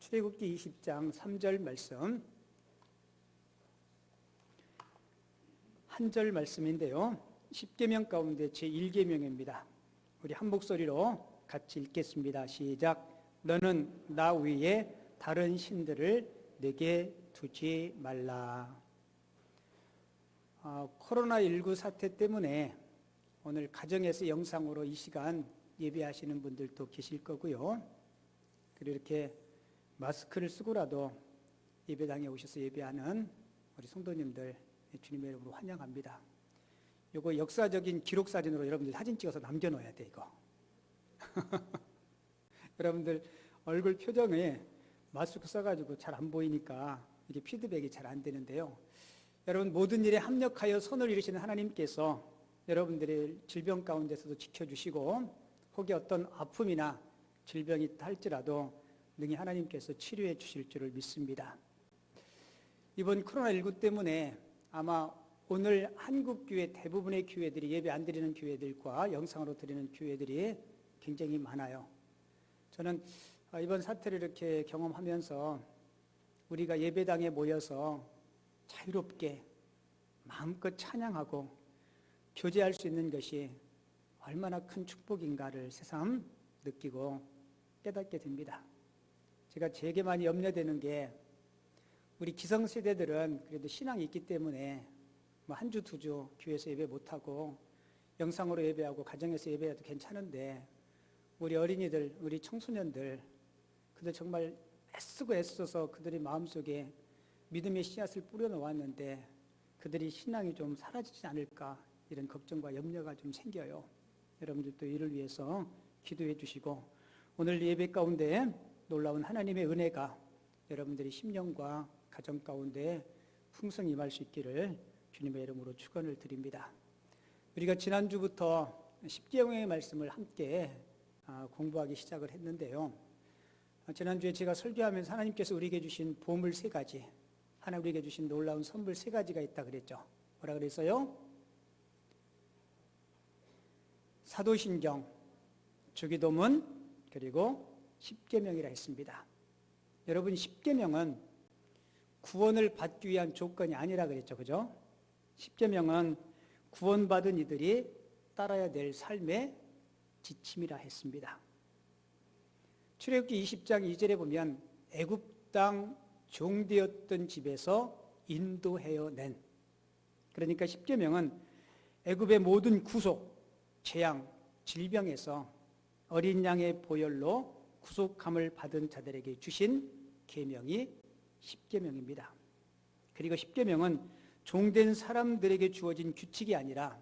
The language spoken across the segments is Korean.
출애굽기 20장 3절 말씀, 한 절 말씀인데요. 10계명 가운데 제1계명입니다. 우리 한 목소리로 같이 읽겠습니다. 시작. 너는 나 위에 다른 신들을 내게 두지 말라. 코로나19 사태 때문에 오늘 가정에서 영상으로 이 시간 예배하시는 분들도 계실 거고요. 그리고 이렇게 마스크를 쓰고라도 예배당에 오셔서 예배하는 우리 성도님들 주님의 이름으로 환영합니다. 이거 역사적인 기록사진으로 여러분들 사진 찍어서 남겨놓아야 돼, 이거. 여러분들 얼굴 표정에 마스크 써가지고 잘 안 보이니까 이게 피드백이 잘 안 되는데요. 여러분 모든 일에 합력하여 선을 이루시는 하나님께서 여러분들의 질병 가운데서도 지켜주시고 혹이 어떤 아픔이나 질병이 있다 할지라도 능히 하나님께서 치료해 주실 줄을 믿습니다. 이번 코로나19 때문에 아마 오늘 한국교회 대부분의 교회들이 예배 안 드리는 교회들과 영상으로 드리는 교회들이 굉장히 많아요. 저는 이번 사태를 이렇게 경험하면서 우리가 예배당에 모여서 자유롭게 마음껏 찬양하고 교제할 수 있는 것이 얼마나 큰 축복인가를 새삼 느끼고 깨닫게 됩니다. 제가 되게 많이 염려되는 게 우리 기성세대들은 그래도 신앙이 있기 때문에 한 주, 두 주 교회에서 예배 못하고 영상으로 예배하고 가정에서 예배해도 괜찮은데 우리 어린이들, 우리 청소년들 그들 정말 애쓰고 애써서 그들의 마음속에 믿음의 씨앗을 뿌려놓았는데 그들이 신앙이 좀 사라지지 않을까 이런 걱정과 염려가 좀 생겨요. 여러분들도 이를 위해서 기도해 주시고 오늘 예배 가운데 놀라운 하나님의 은혜가 여러분들의 심령과 가정 가운데 풍성히 임할 수 있기를 주님의 이름으로 축원을 드립니다. 우리가 지난주부터 십계명의 말씀을 함께 공부하기 시작을 했는데요. 지난주에 제가 설교하면서 하나님께서 우리에게 주신 보물 3가지, 하나님 우리에게 주신 놀라운 선물 3가지가 있다 그랬죠. 뭐라 그랬어요? 사도신경, 주기도문, 그리고 십계명이라 했습니다. 여러분 십계명은 구원을 받기 위한 조건이 아니라 그랬죠. 그죠? 십계명은 구원받은 이들이 따라야 될 삶의 지침이라 했습니다. 출애굽기 20장 2절에 보면 애굽 땅 종되었던 집에서 인도하여 낸, 그러니까 십계명은 애굽의 모든 구속, 재앙, 질병에서 어린 양의 보혈로 구속함을 받은 자들에게 주신 계명이 십계명입니다. 그리고 십계명은 종된 사람들에게 주어진 규칙이 아니라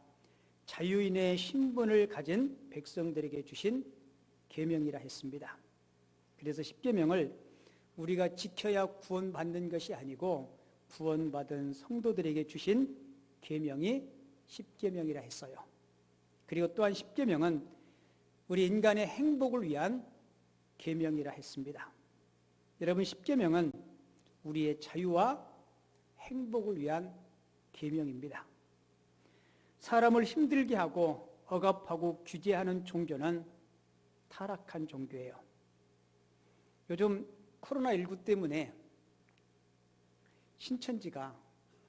자유인의 신분을 가진 백성들에게 주신 계명이라 했습니다. 그래서 십계명을 우리가 지켜야 구원받는 것이 아니고 구원받은 성도들에게 주신 계명이 십계명이라 했어요. 그리고 또한 십계명은 우리 인간의 행복을 위한 계명이라 했습니다. 여러분 십계명은 우리의 자유와 행복을 위한 계명입니다. 사람을 힘들게 하고 억압하고 규제하는 종교는 타락한 종교예요. 요즘 코로나19 때문에 신천지가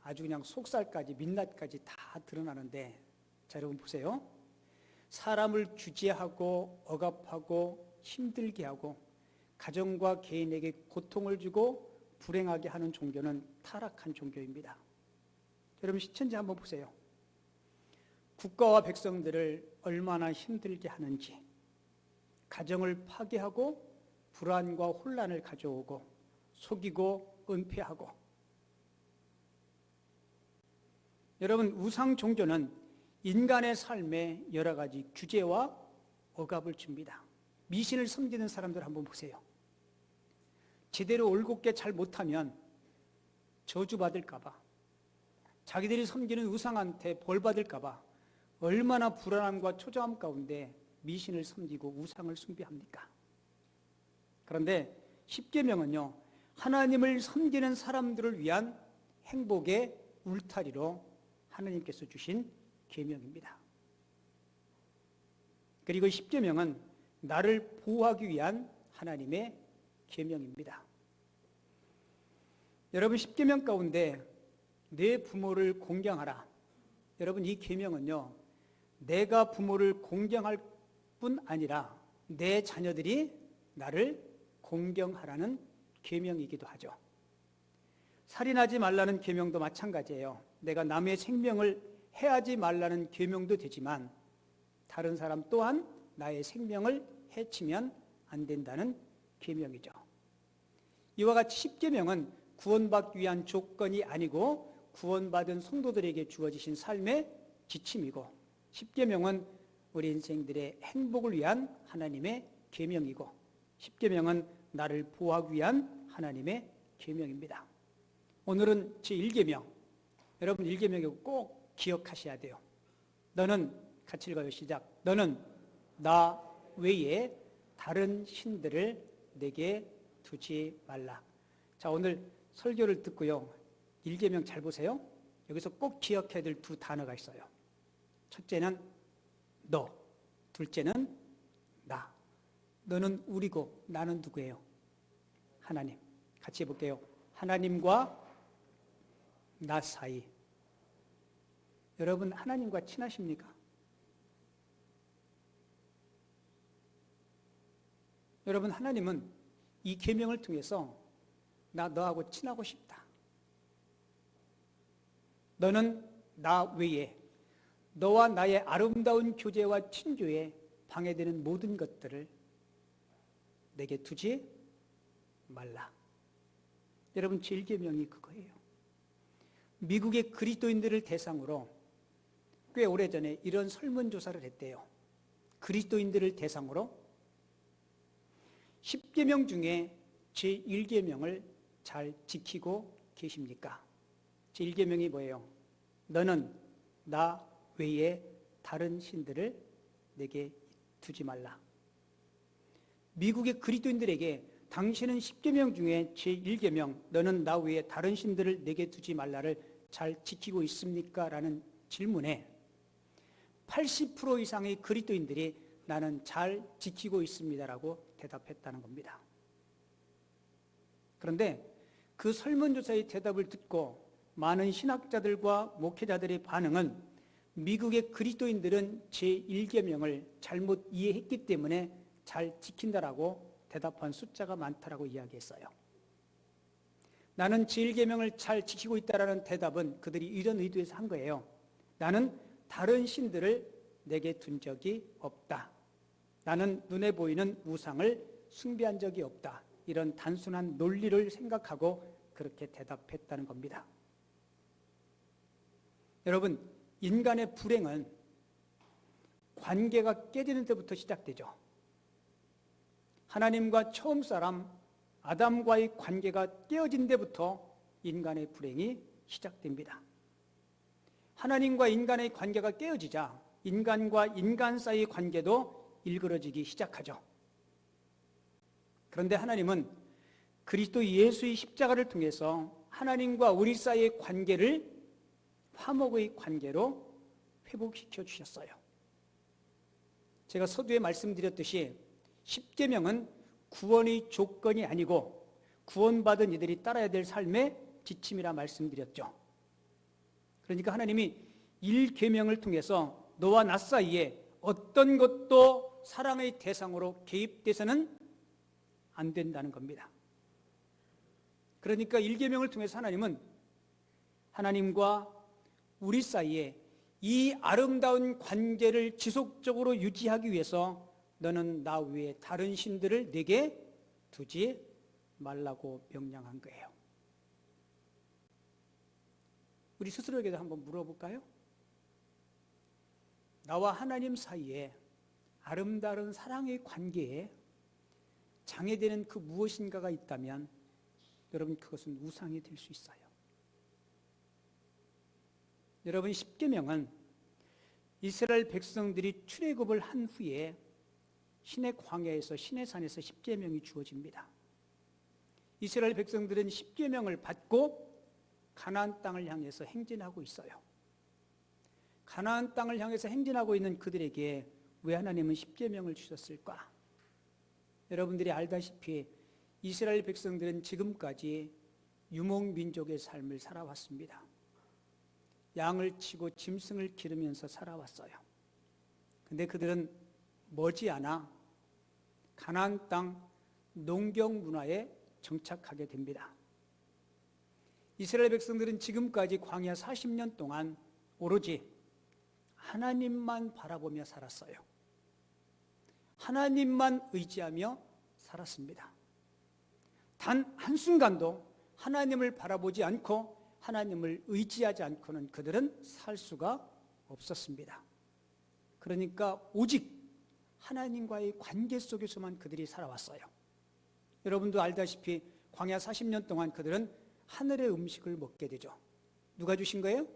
아주 그냥 속살까지 민낯까지 다 드러나는데, 자 여러분 보세요. 사람을 규제하고 억압하고 힘들게 하고 가정과 개인에게 고통을 주고 불행하게 하는 종교는 타락한 종교입니다. 여러분 신천지 한번 보세요. 국가와 백성들을 얼마나 힘들게 하는지, 가정을 파괴하고 불안과 혼란을 가져오고 속이고 은폐하고. 여러분 우상 종교는 인간의 삶에 여러 가지 규제와 억압을 줍니다. 미신을 섬기는 사람들 한번 보세요. 제대로 올곧게 잘 못하면 저주받을까 봐, 자기들이 섬기는 우상한테 벌받을까 봐 얼마나 불안함과 초조함 가운데 미신을 섬기고 우상을 숭배합니까? 그런데 십계명은요, 하나님을 섬기는 사람들을 위한 행복의 울타리로 하나님께서 주신 계명입니다. 그리고 십계명은 나를 보호하기 위한 하나님의 계명입니다. 여러분 10계명 가운데 내 부모를 공경하라. 여러분 이 계명은요, 내가 부모를 공경할 뿐 아니라 내 자녀들이 나를 공경하라는 계명이기도 하죠. 살인하지 말라는 계명도 마찬가지예요. 내가 남의 생명을 해하지 말라는 계명도 되지만 다른 사람 또한 나의 생명을 해치면 안 된다는 계명이죠. 이와 같이 10계명은 구원받기 위한 조건이 아니고 구원받은 성도들에게 주어지신 삶의 지침이고, 10계명은 우리 인생들의 행복을 위한 하나님의 계명이고, 10계명은 나를 보호하기 위한 하나님의 계명입니다. 오늘은 제1계명, 여러분 1계명이고 꼭 기억하셔야 돼요. 너는, 같이 읽어요. 시작. 너는 나 외에 다른 신들을 내게 두지 말라. 자, 오늘 설교를 듣고요, 1계명 잘 보세요. 여기서 꼭 기억해야 될 두 단어가 있어요. 첫째는 너, 둘째는 나. 너는 우리고 나는 누구예요? 하나님. 같이 해볼게요. 하나님과 나 사이. 여러분 하나님과 친하십니까? 여러분 하나님은 이 계명을 통해서 나 너하고 친하고 싶다. 너는 나 외에 너와 나의 아름다운 교제와 친교에 방해되는 모든 것들을 내게 두지 말라. 여러분 제1계명이 그거예요. 미국의 그리스도인들을 대상으로 꽤 오래전에 이런 설문조사를 했대요. 그리스도인들을 대상으로 10계명 중에 제1계명을 잘 지키고 계십니까? 제1계명이 뭐예요? 너는 나 외에 다른 신들을 내게 두지 말라. 미국의 그리스도인들에게 당신은 10계명 중에 제1계명 너는 나 외에 다른 신들을 내게 두지 말라를 잘 지키고 있습니까? 라는 질문에 80% 이상의 그리스도인들이 나는 잘 지키고 있습니다라고 대답했다는 겁니다. 그런데 그 설문조사의 대답을 듣고 많은 신학자들과 목회자들의 반응은 미국의 그리스도인들은 제1계명을 잘못 이해했기 때문에 잘 지킨다라고 대답한 숫자가 많다라고 이야기했어요. 나는 제1계명을 잘 지키고 있다라는 대답은 그들이 이런 의도에서 한 거예요. 나는 다른 신들을 내게 둔 적이 없다. 나는 눈에 보이는 우상을 숭배한 적이 없다. 이런 단순한 논리를 생각하고 그렇게 대답했다는 겁니다. 여러분, 인간의 불행은 관계가 깨지는 데부터 시작되죠. 하나님과 처음 사람 아담과의 관계가 깨어진 데부터 인간의 불행이 시작됩니다. 하나님과 인간의 관계가 깨어지자 인간과 인간 사이의 관계도 일그러지기 시작하죠. 그런데 하나님은 그리스도 예수의 십자가를 통해서 하나님과 우리 사이의 관계를 화목의 관계로 회복시켜 주셨어요. 제가 서두에 말씀드렸듯이 10계명은 구원의 조건이 아니고 구원받은 이들이 따라야 될 삶의 지침이라 말씀드렸죠. 그러니까 하나님이 1계명을 통해서 너와 나 사이에 어떤 것도 사랑의 대상으로 개입돼서는 안 된다는 겁니다. 그러니까 1계명을 통해서 하나님은 하나님과 우리 사이에 이 아름다운 관계를 지속적으로 유지하기 위해서 너는 나 외에 다른 신들을 내게 두지 말라고 명령한 거예요. 우리 스스로에게도 한번 물어볼까요? 나와 하나님 사이에 아름다운 사랑의 관계에 장애되는 그 무엇인가가 있다면 여러분 그것은 우상이 될 수 있어요. 여러분 10계명은 이스라엘 백성들이 출애굽을 한 후에 신의 광야에서 신의 산에서 10계명이 주어집니다. 이스라엘 백성들은 10계명을 받고 가나안 땅을 향해서 행진하고 있어요. 가나안 땅을 향해서 행진하고 있는 그들에게 왜 하나님은 10계명을 주셨을까? 여러분들이 알다시피 이스라엘 백성들은 지금까지 유목민족의 삶을 살아왔습니다. 양을 치고 짐승을 기르면서 살아왔어요. 근데 그들은 머지않아 가나안 땅 농경 문화에 정착하게 됩니다. 이스라엘 백성들은 지금까지 광야 40년 동안 오로지 하나님만 바라보며 살았어요. 하나님만 의지하며 살았습니다. 단 한순간도 하나님을 바라보지 않고 하나님을 의지하지 않고는 그들은 살 수가 없었습니다. 그러니까 오직 하나님과의 관계 속에서만 그들이 살아왔어요. 여러분도 알다시피 광야 40년 동안 그들은 하늘의 음식을 먹게 되죠. 누가 주신 거예요?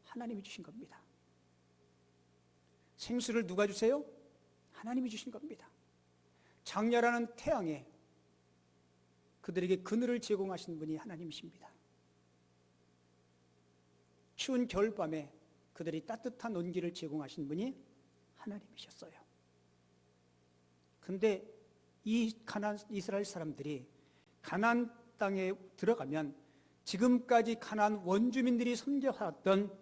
하나님이 주신 겁니다. 생수를 누가 주세요? 하나님이 주신 겁니다. 장렬하는 태양에 그들에게 그늘을 제공하신 분이 하나님이십니다. 추운 겨울밤에 그들이 따뜻한 온기를 제공하신 분이 하나님이셨어요. 근데 이 이스라엘 사람들이 가나안 땅에 들어가면 지금까지 가나안 원주민들이 섬겨왔던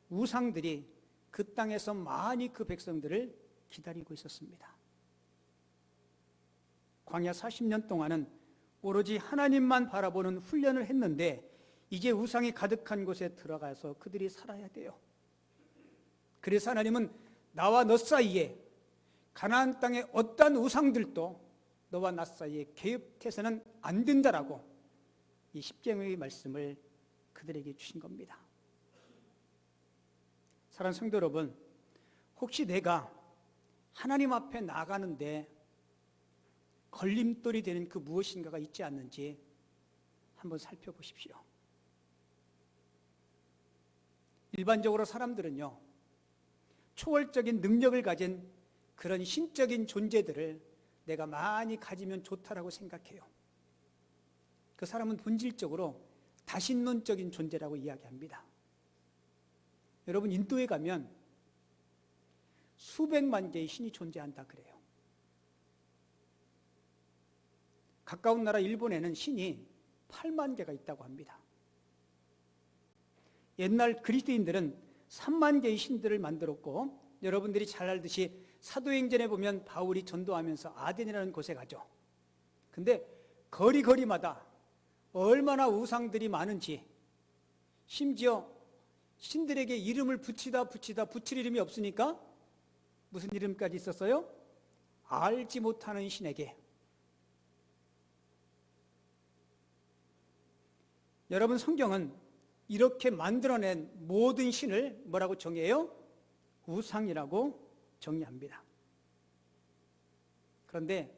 우상들이 그 땅에서 많이 그 백성들을 기다리고 있었습니다. 광야 40년 동안은 오로지 하나님만 바라보는 훈련을 했는데 이제 우상이 가득한 곳에 들어가서 그들이 살아야 돼요. 그래서 하나님은 나와 너 사이에 가나안 땅의 어떠한 우상들도 너와 나 사이에 개입해서는 안 된다라고 이 십계명의 말씀을 그들에게 주신 겁니다. 사랑하는 성도 여러분, 혹시 내가 하나님 앞에 나가는데 걸림돌이 되는 그 무엇인가가 있지 않는지 한번 살펴보십시오. 일반적으로 사람들은요, 초월적인 능력을 가진 그런 신적인 존재들을 내가 많이 가지면 좋다라고 생각해요. 그 사람은 본질적으로 다신론적인 존재라고 이야기합니다. 여러분, 인도에 가면 수백만 개의 신이 존재한다 그래요. 가까운 나라 일본에는 신이 8만 개가 있다고 합니다. 옛날 그리스도인들은 3만 개의 신들을 만들었고, 여러분들이 잘 알듯이 사도행전에 보면 바울이 전도하면서 아덴이라는 곳에 가죠. 근데 거리마다 얼마나 우상들이 많은지, 심지어 신들에게 이름을 붙이다 붙일 이름이 없으니까 무슨 이름까지 있었어요? 알지 못하는 신에게. 여러분, 성경은 이렇게 만들어낸 모든 신을 뭐라고 정의해요? 우상이라고 정의합니다. 그런데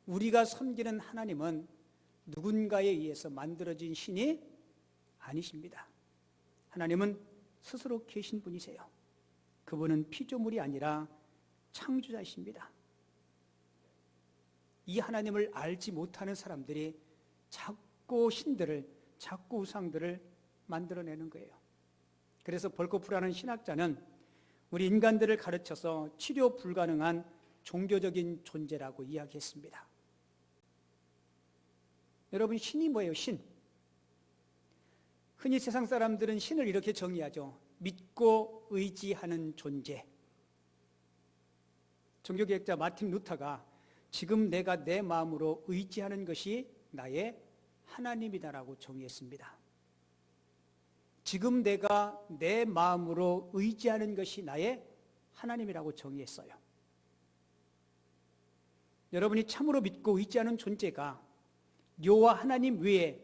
우리가 섬기는 하나님은 누군가에 의해서 만들어진 신이 아니십니다. 하나님은 스스로 계신 분이세요. 그분은 피조물이 아니라 창조자이십니다. 이 하나님을 알지 못하는 사람들이 자꾸 신들을, 자꾸 우상들을 만들어내는 거예요. 그래서 벌코프라는 신학자는 우리 인간들을 가르쳐서 치료 불가능한 종교적인 존재라고 이야기했습니다. 여러분, 신이 뭐예요? 신. 흔히 세상 사람들은 신을 이렇게 정의하죠. 믿고 의지하는 존재. 종교개혁자 마틴 루터가 지금 내가 내 마음으로 의지하는 것이 나의 하나님이다라고 정의했습니다. 지금 내가 내 마음으로 의지하는 것이 나의 하나님이라고 정의했어요. 여러분이 참으로 믿고 의지하는 존재가 여호와 하나님 외에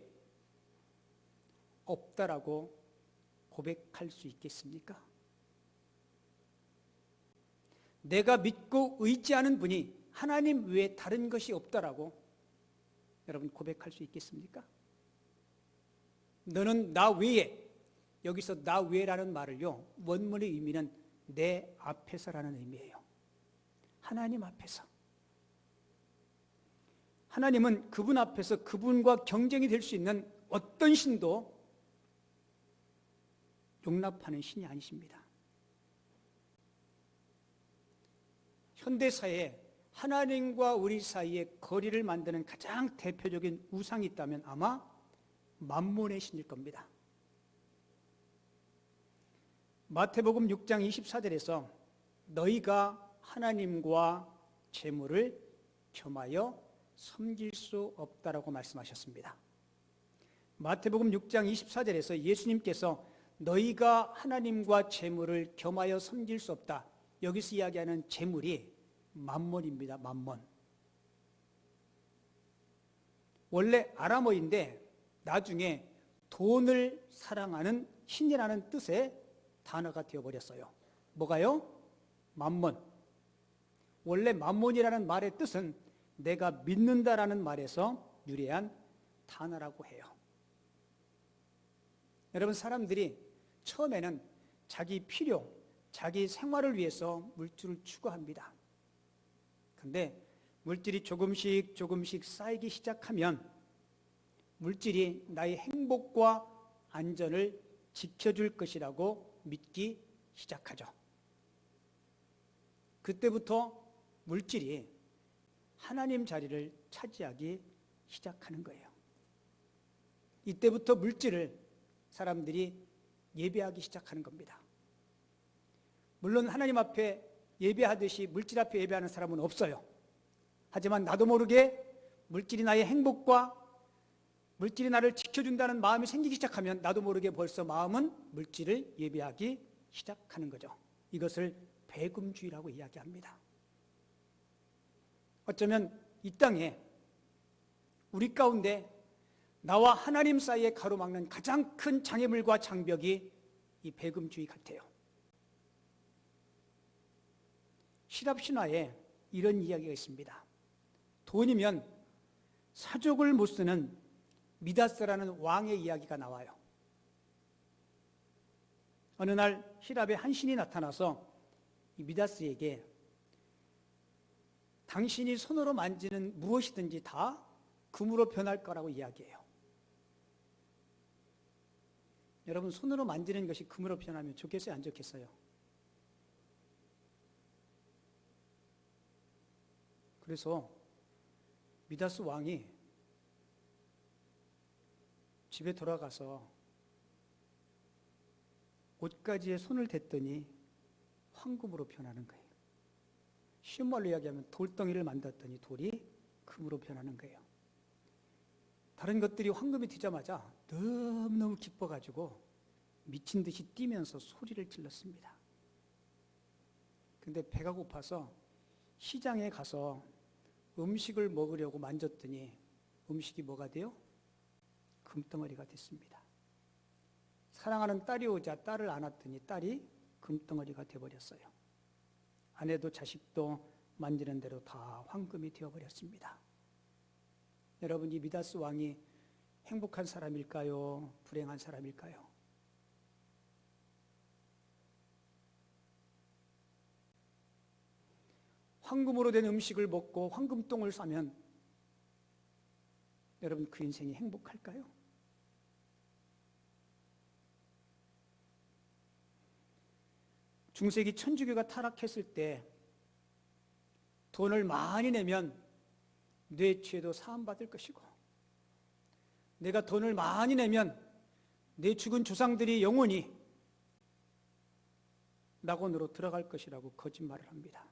없다라고 고백할 수 있겠습니까? 내가 믿고 의지하는 분이 하나님 외에 다른 것이 없다라고 여러분 고백할 수 있겠습니까? 너는 나 외에, 여기서 나 외라는 말을요, 원문의 의미는 내 앞에서라는 의미예요. 하나님 앞에서. 하나님은 그분 앞에서 그분과 경쟁이 될 수 있는 어떤 신도 용납하는 신이 아니십니다. 현대사회에 하나님과 우리 사이에 거리를 만드는 가장 대표적인 우상이 있다면 아마 만몬의 신일 겁니다. 마태복음 6장 24절에서 너희가 하나님과 재물을 겸하여 섬길 수 없다라고 말씀하셨습니다. 마태복음 6장 24절에서 예수님께서 너희가 하나님과 재물을 겸하여 섬길 수 없다. 여기서 이야기하는 재물이 만몬입니다. 만몬. 원래 아람어인데 나중에 돈을 사랑하는 신이라는 뜻의 단어가 되어버렸어요. 뭐가요? 만몬. 원래 만몬이라는 말의 뜻은 내가 믿는다라는 말에서 유래한 단어라고 해요. 여러분, 사람들이 처음에는 자기 필요, 자기 생활을 위해서 물질을 추구합니다. 그런데 물질이 조금씩 쌓이기 시작하면 물질이 나의 행복과 안전을 지켜줄 것이라고 믿기 시작하죠. 그때부터 물질이 하나님 자리를 차지하기 시작하는 거예요. 이때부터 물질을 사람들이 예배하기 시작하는 겁니다. 물론 하나님 앞에 예배하듯이 물질 앞에 예배하는 사람은 없어요. 하지만 나도 모르게 물질이 나의 행복과 물질이 나를 지켜준다는 마음이 생기기 시작하면 나도 모르게 벌써 마음은 물질을 예배하기 시작하는 거죠. 이것을 배금주의라고 이야기합니다. 어쩌면 이 땅에 우리 가운데 나와 하나님 사이에 가로막는 가장 큰 장애물과 장벽이 이 배금주의 같아요. 시랍 신화에 이런 이야기가 있습니다. 돈이면 사족을 못 쓰는 미다스라는 왕의 이야기가 나와요. 어느 날 시랍의 한 신이 나타나서 이 미다스에게 당신이 손으로 만지는 무엇이든지 다 금으로 변할 거라고 이야기해요. 여러분, 손으로 만지는 것이 금으로 변하면 좋겠어요, 안 좋겠어요? 그래서 미다스 왕이 집에 돌아가서 옷가지에 손을 댔더니 황금으로 변하는 거예요. 쉬운 말로 이야기하면 돌덩이를 만졌더니 돌이 금으로 변하는 거예요. 다른 것들이 황금이 되자마자 너무너무 기뻐가지고 미친 듯이 뛰면서 소리를 질렀습니다. 근데 배가 고파서 시장에 가서 음식을 먹으려고 만졌더니 음식이 뭐가 돼요? 금덩어리가 됐습니다. 사랑하는 딸이 오자 딸을 안았더니 딸이 금덩어리가 되어버렸어요. 아내도 자식도 만지는 대로 다 황금이 되어버렸습니다. 여러분, 이 미다스 왕이 행복한 사람일까요? 불행한 사람일까요? 황금으로 된 음식을 먹고 황금똥을 싸면 여러분, 그 인생이 행복할까요? 중세기 천주교가 타락했을 때 돈을 많이 내면 뇌취에도 사함받을 것이고, 내가 돈을 많이 내면 내 죽은 조상들이 영원히 낙원으로 들어갈 것이라고 거짓말을 합니다.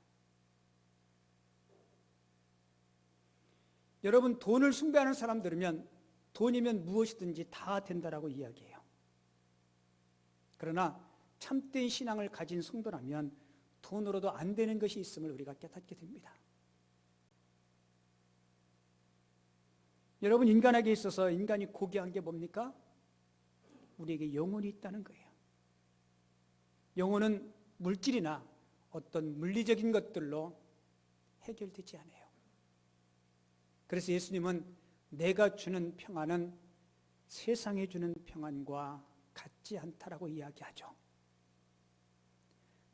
여러분, 돈을 숭배하는 사람 들으면 돈이면 무엇이든지 다 된다라고 이야기해요. 그러나 참된 신앙을 가진 성도라면 돈으로도 안 되는 것이 있음을 우리가 깨닫게 됩니다. 여러분, 인간에게 있어서 인간이 고귀한 게 뭡니까? 우리에게 영혼이 있다는 거예요. 영혼은 물질이나 어떤 물리적인 것들로 해결되지 않아요. 그래서 예수님은 내가 주는 평안은 세상에 주는 평안과 같지 않다라고 이야기하죠.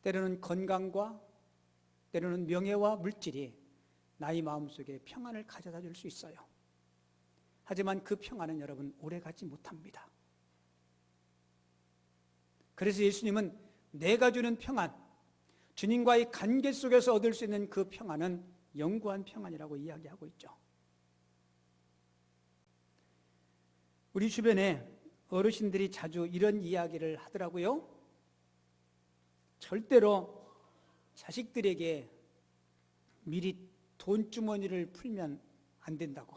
때로는 건강과 때로는 명예와 물질이 나의 마음속에 평안을 가져다 줄 수 있어요. 하지만 그 평안은 여러분 오래가지 못합니다. 그래서 예수님은 내가 주는 평안, 주님과의 관계 속에서 얻을 수 있는 그 평안은 영구한 평안이라고 이야기하고 있죠. 우리 주변에 어르신들이 자주 이런 이야기를 하더라고요. 절대로 자식들에게 미리 돈주머니를 풀면 안 된다고.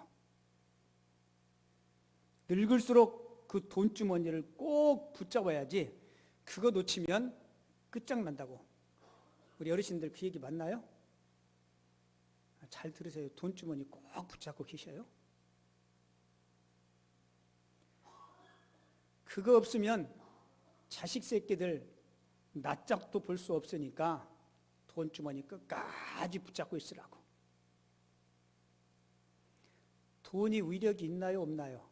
늙을수록 그 돈주머니를 꼭 붙잡아야지 그거 놓치면 끝장난다고. 우리 어르신들 그 얘기 맞나요? 잘 들으세요. 돈주머니 꼭 붙잡고 계셔요. 그거 없으면 자식 새끼들 낯짝도 볼 수 없으니까 돈주머니 끝까지 붙잡고 있으라고. 돈이 위력이 있나요, 없나요?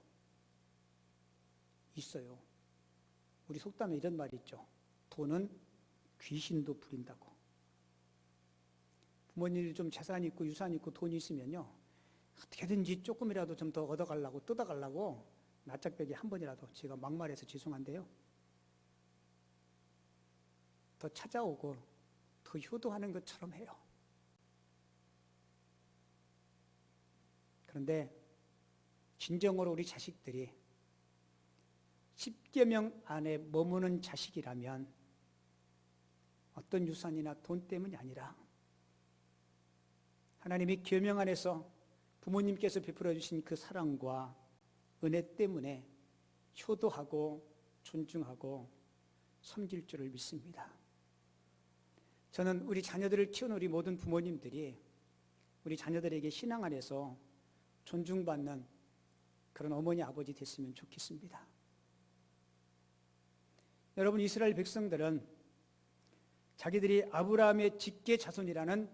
있어요. 우리 속담에 이런 말이 있죠. 돈은 귀신도 부린다고. 부모님이 좀 재산이 있고 유산이 있고 돈이 있으면요, 어떻게든지 조금이라도 좀 더 얻어가려고 뜯어가려고 낯짝벽에 한 번이라도, 제가 막말해서 죄송한데요, 더 찾아오고 더 효도하는 것처럼 해요. 그런데 진정으로 우리 자식들이 10계명 안에 머무는 자식이라면 어떤 유산이나 돈 때문이 아니라 하나님이 계명 안에서 부모님께서 베풀어 주신 그 사랑과 은혜 때문에 효도하고 존중하고 섬길 줄을 믿습니다. 저는 우리 자녀들을 키우는 우리 모든 부모님들이 우리 자녀들에게 신앙 안에서 존중받는 그런 어머니 아버지 됐으면 좋겠습니다. 여러분, 이스라엘 백성들은 자기들이 아브라함의 직계 자손이라는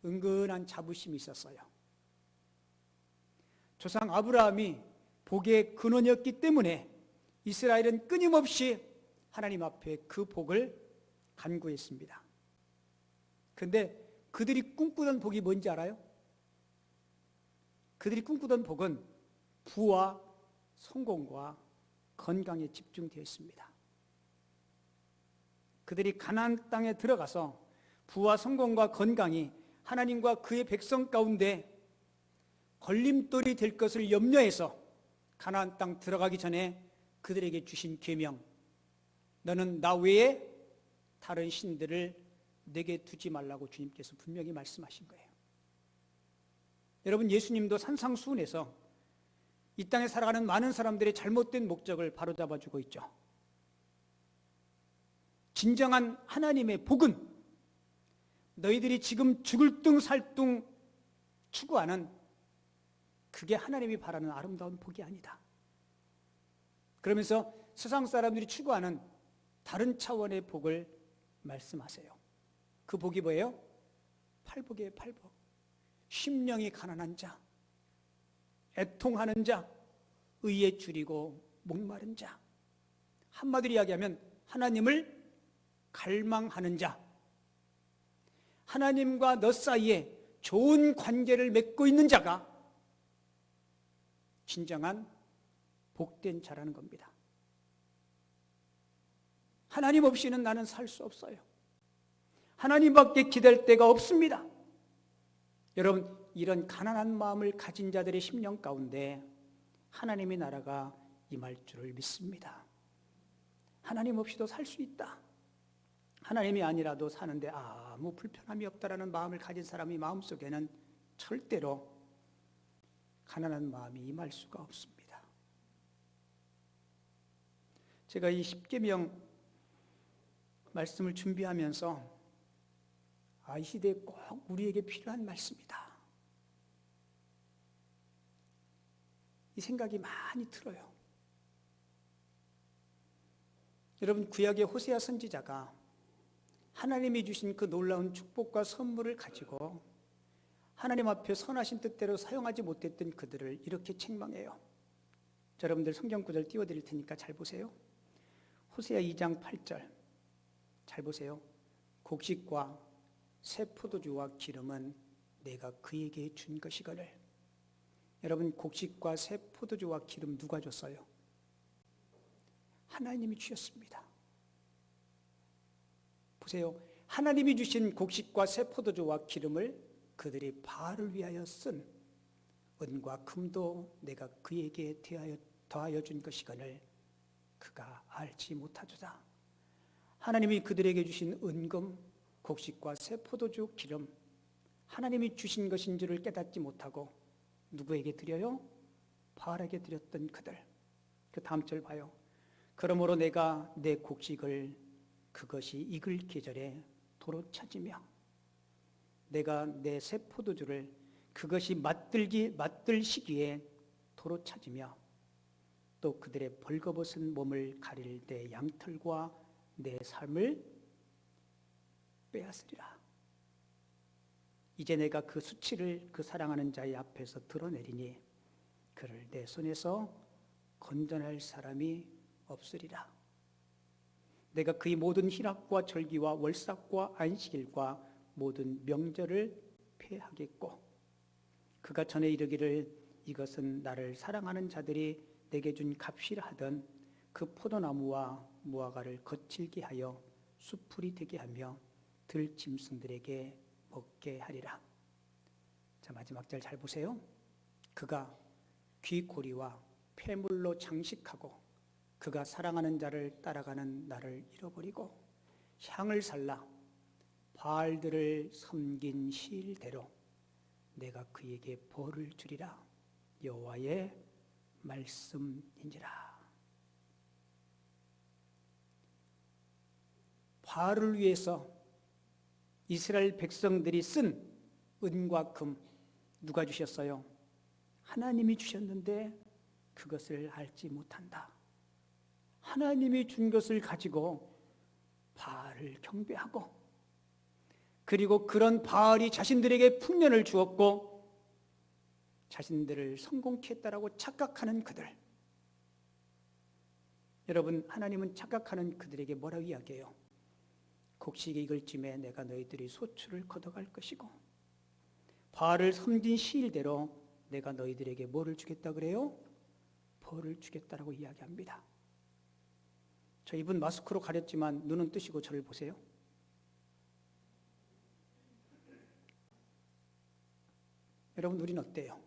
은근한 자부심이 있었어요. 조상 아브라함이 복의 근원이었기 때문에 이스라엘은 끊임없이 하나님 앞에 그 복을 간구했습니다. 그런데 그들이 꿈꾸던 복이 뭔지 알아요? 그들이 꿈꾸던 복은 부와 성공과 건강에 집중되어 있습니다. 그들이 가나안 땅에 들어가서 부와 성공과 건강이 하나님과 그의 백성 가운데 걸림돌이 될 것을 염려해서 가나안 땅 들어가기 전에 그들에게 주신 계명, 너는 나 외에 다른 신들을 내게 두지 말라고 주님께서 분명히 말씀하신 거예요. 여러분, 예수님도 산상수훈에서 이 땅에 살아가는 많은 사람들의 잘못된 목적을 바로잡아주고 있죠. 진정한 하나님의 복은 너희들이 지금 죽을 둥 살 둥 추구하는 그게 하나님이 바라는 아름다운 복이 아니다. 그러면서 세상 사람들이 추구하는 다른 차원의 복을 말씀하세요. 그 복이 뭐예요? 팔복이에요, 팔복. 심령이 가난한 자, 애통하는 자, 의에 줄이고 목마른 자. 한마디로 이야기하면 하나님을 갈망하는 자, 하나님과 너 사이에 좋은 관계를 맺고 있는 자가 진정한 복된 자라는 겁니다. 하나님 없이는 나는 살 수 없어요. 하나님밖에 기댈 데가 없습니다. 여러분, 이런 가난한 마음을 가진 자들의 심령 가운데 하나님의 나라가 임할 줄을 믿습니다. 하나님 없이도 살 수 있다. 하나님이 아니라도 사는데 아무 불편함이 없다라는 마음을 가진 사람의 마음속에는 절대로 가난한 마음이 임할 수가 없습니다. 제가 이 10계명 말씀을 준비하면서 이 시대에 꼭 우리에게 필요한 말씀이다, 이 생각이 많이 들어요. 여러분, 구약의 호세아 선지자가 하나님이 주신 그 놀라운 축복과 선물을 가지고 하나님 앞에 선하신 뜻대로 사용하지 못했던 그들을 이렇게 책망해요. 여러분들 성경 구절 띄워드릴 테니까 잘 보세요. 호세아 2장 8절 잘 보세요. 곡식과 새 포도주와 기름은 내가 그에게 준 것이거늘. 여러분, 곡식과 새 포도주와 기름 누가 줬어요? 하나님이 주셨습니다. 보세요. 하나님이 주신 곡식과 새 포도주와 기름을 그들이 바알을 위하여 쓴 은과 금도 내가 그에게 대하여 더하여 준 것이거늘 그가 알지 못하도다. 하나님이 그들에게 주신 은금, 곡식과 새 포도주 기름, 하나님이 주신 것인 줄을 깨닫지 못하고 누구에게 드려요? 바알에게 드렸던 그들. 그 다음 절 봐요. 그러므로 내가 내 곡식을 그것이 익을 계절에 도로 찾으며 내가 내 새 포도주를 그것이 맛들 시기에 도로 찾으며 또 그들의 벌거벗은 몸을 가릴 내 양털과 내 삶을 빼앗으리라. 이제 내가 그 수치를 그 사랑하는 자의 앞에서 드러내리니 그를 내 손에서 건져낼 사람이 없으리라. 내가 그의 모든 희락과 절기와 월삭과 안식일과 모든 명절을 폐하겠고 그가 전에 이르기를 이것은 나를 사랑하는 자들이 내게 준 값이라 하던 그 포도나무와 무화과를 거칠게 하여 수풀이 되게 하며 들짐승들에게 먹게 하리라. 자, 마지막 절 잘 보세요. 그가 귀고리와 폐물로 장식하고 그가 사랑하는 자를 따라가는 나를 잃어버리고 향을 살라 바알들을 섬긴 시일대로 내가 그에게 벌을 주리라. 여호와의 말씀인지라. 바알을 위해서 이스라엘 백성들이 쓴 은과 금 누가 주셨어요? 하나님이 주셨는데 그것을 알지 못한다. 하나님이 준 것을 가지고 바알을 경배하고 그리고 그런 바알이 자신들에게 풍년을 주었고 자신들을 성공케 했다라고 착각하는 그들. 여러분, 하나님은 착각하는 그들에게 뭐라고 이야기해요? 곡식이 익을 쯤에 내가 너희들이 소출을 걷어갈 것이고 바알을 섬긴 시일대로 내가 너희들에게 뭐를 주겠다 그래요? 벌을 주겠다라고 이야기합니다. 저 입은 마스크로 가렸지만 눈은 뜨시고 저를 보세요. 여러분, 우리는 어때요?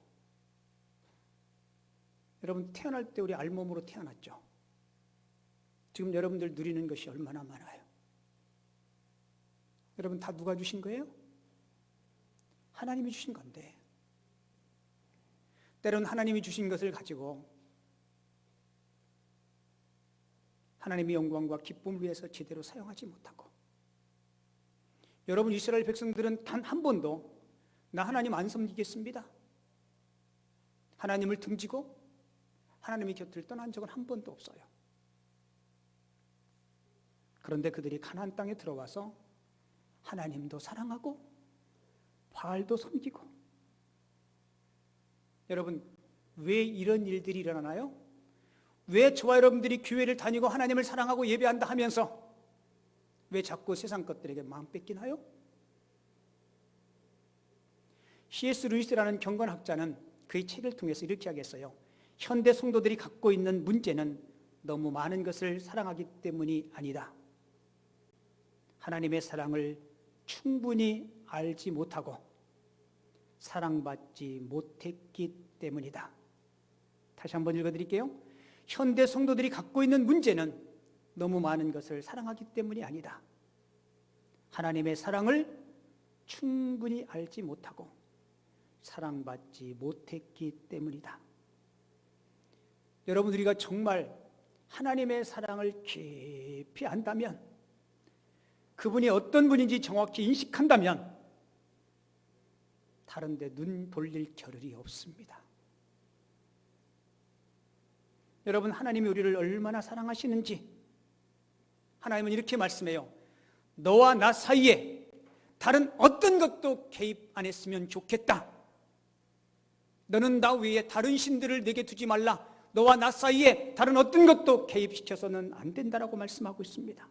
여러분, 태어날 때 우리 알몸으로 태어났죠. 지금 여러분들 누리는 것이 얼마나 많아요. 여러분, 다 누가 주신 거예요? 하나님이 주신 건데 때로는 하나님이 주신 것을 가지고 하나님의 영광과 기쁨을 위해서 제대로 사용하지 못하고 여러분, 이스라엘 백성들은 단 한 번도 나 하나님 안 섬기겠습니다, 하나님을 등지고 하나님의 곁을 떠난 적은 한 번도 없어요. 그런데 그들이 가나안 땅에 들어와서 하나님도 사랑하고 바알도 섬기고. 여러분, 왜 이런 일들이 일어나나요? 왜 저와 여러분들이 교회를 다니고 하나님을 사랑하고 예배한다 하면서 왜 자꾸 세상 것들에게 마음 뺏기나요? C.S. 루이스라는 경건학자는 그의 책을 통해서 이렇게 하겠어요. 현대 성도들이 갖고 있는 문제는 너무 많은 것을 사랑하기 때문이 아니다. 하나님의 사랑을 충분히 알지 못하고 사랑받지 못했기 때문이다. 다시 한번 읽어드릴게요. 현대 성도들이 갖고 있는 문제는 너무 많은 것을 사랑하기 때문이 아니다. 하나님의 사랑을 충분히 알지 못하고 사랑받지 못했기 때문이다. 여러분, 우리가 정말 하나님의 사랑을 깊이 안다면, 그분이 어떤 분인지 정확히 인식한다면 다른 데 눈 돌릴 겨를이 없습니다. 여러분, 하나님이 우리를 얼마나 사랑하시는지 하나님은 이렇게 말씀해요. 너와 나 사이에 다른 어떤 것도 개입 안 했으면 좋겠다. 너는 나 외에 다른 신들을 내게 두지 말라. 너와 나 사이에 다른 어떤 것도 개입시켜서는 안 된다라고 말씀하고 있습니다.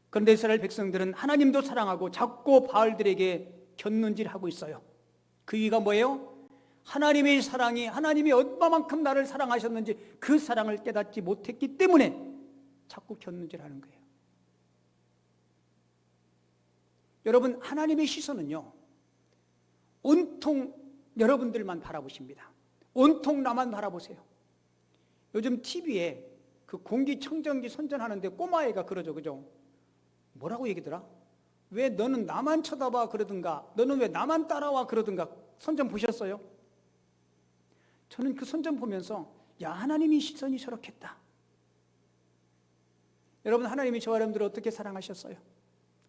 그런데 이스라엘 백성들은 하나님도 사랑하고 자꾸 바알들에게 곁눈질하고 있어요. 그 이유가 뭐예요? 하나님의 사랑이, 하나님이 얼마만큼 나를 사랑하셨는지 그 사랑을 깨닫지 못했기 때문에 자꾸 곁눈질하는 거예요. 여러분, 하나님의 시선은요, 온통 여러분들만 바라보십니다. 온통 나만 바라보세요. 요즘 TV에 그 공기청정기 선전하는데 꼬마애가 그러죠, 그죠? 뭐라고 얘기더라? 왜 너는 나만 쳐다봐 그러든가, 너는 왜 나만 따라와 그러든가. 선전 보셨어요? 저는 그 선전 보면서 야, 하나님이 시선이 저렇겠다. 여러분, 하나님이 저와 여러분들을 어떻게 사랑하셨어요?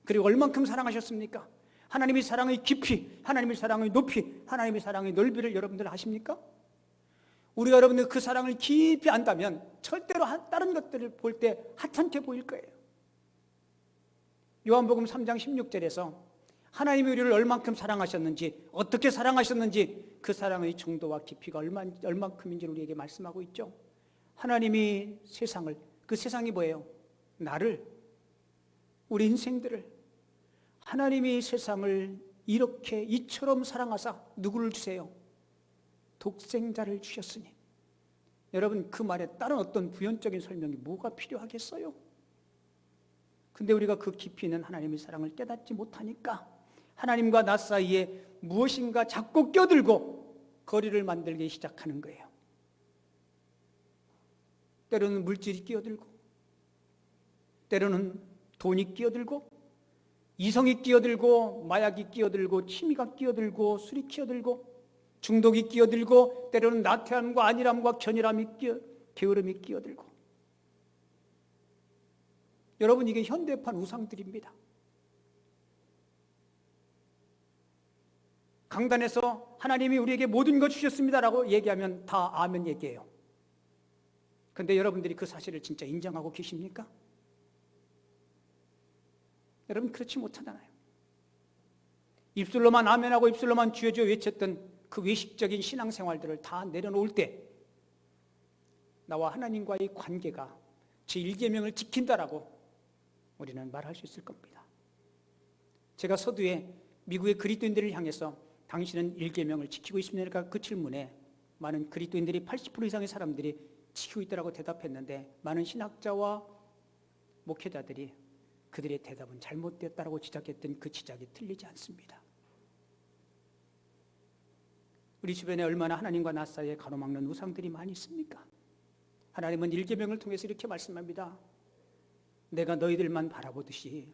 그리고 얼만큼 사랑하셨습니까? 하나님의 사랑의 깊이, 하나님의 사랑의 높이, 하나님의 사랑의 넓이를 여러분들 아십니까? 우리가 여러분들 그 사랑을 깊이 안다면 절대로 다른 것들을 볼 때 하찮게 보일 거예요. 요한복음 3장 16절에서 하나님이 우리를 얼만큼 사랑하셨는지, 어떻게 사랑하셨는지 그 사랑의 정도와 깊이가 얼만큼인지 우리에게 말씀하고 있죠. 하나님이 세상을, 그 세상이 뭐예요? 나를, 우리 인생들을, 하나님이 세상을 이렇게 이처럼 사랑하사 누구를 주세요? 독생자를 주셨으니. 여러분, 그 말에 다른 어떤 부연적인 설명이 뭐가 필요하겠어요? 근데 우리가 그 깊이 있는 하나님의 사랑을 깨닫지 못하니까 하나님과 나 사이에 무엇인가 자꾸 껴들고 거리를 만들기 시작하는 거예요. 때로는 물질이 끼어들고, 때로는 돈이 끼어들고, 이성이 끼어들고, 마약이 끼어들고, 취미가 끼어들고, 술이 끼어들고, 중독이 끼어들고, 때로는 나태함과 안일함과 견일함이 게으름이 끼어들고. 여러분, 이게 현대판 우상들입니다. 강단에서 하나님이 우리에게 모든 것 주셨습니다라고 얘기하면 다 아멘 얘기해요. 그런데 여러분들이 그 사실을 진짜 인정하고 계십니까? 여러분, 그렇지 못하잖아요. 입술로만 아멘하고 입술로만 주여 주여 외쳤던 그 외식적인 신앙생활들을 다 내려놓을 때 나와 하나님과의 관계가 제1계명을 지킨다라고 우리는 말할 수 있을 겁니다. 제가 서두에 미국의 그리스도인들을 향해서 당신은 1계명을 지키고 있습니까? 그 질문에 많은 그리스도인들이 80% 이상의 사람들이 지키고 있다고 대답했는데 많은 신학자와 목회자들이 그들의 대답은 잘못됐다고 지적했던 그 지적이 틀리지 않습니다. 우리 주변에 얼마나 하나님과 나 사이에 가로막는 우상들이 많이 있습니까? 하나님은 1계명을 통해서 이렇게 말씀합니다. 내가 너희들만 바라보듯이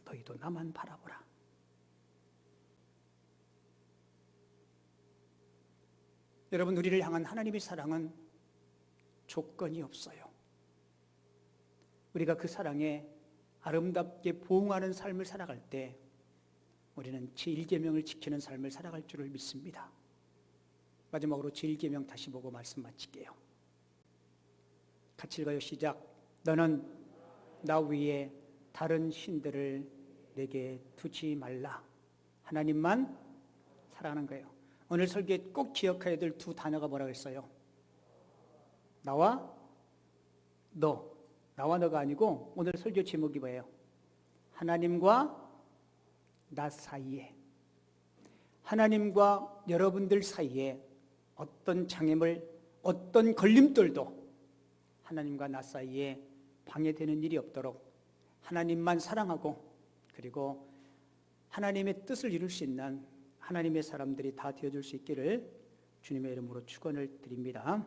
너희도 나만 바라보라. 여러분, 우리를 향한 하나님의 사랑은 조건이 없어요. 우리가 그 사랑에 아름답게 보응하는 삶을 살아갈 때 우리는 제1계명을 지키는 삶을 살아갈 줄을 믿습니다. 마지막으로 제1계명 다시 보고 말씀 마칠게요. 같이 읽어요. 시작. 너는 나 위에 다른 신들을 내게 두지 말라. 하나님만 사랑하는 거예요. 오늘 설교에 꼭 기억해야 될 두 단어가 뭐라고 했어요? 나와 너. 나와 너가 아니고 오늘 설교 제목이 뭐예요? 하나님과 나 사이에, 하나님과 여러분들 사이에 어떤 장애물, 어떤 걸림돌도 하나님과 나 사이에 방해되는 일이 없도록 하나님만 사랑하고, 그리고 하나님의 뜻을 이룰 수 있는 하나님의 사람들이 다 되어줄 수 있기를 주님의 이름으로 축원을 드립니다.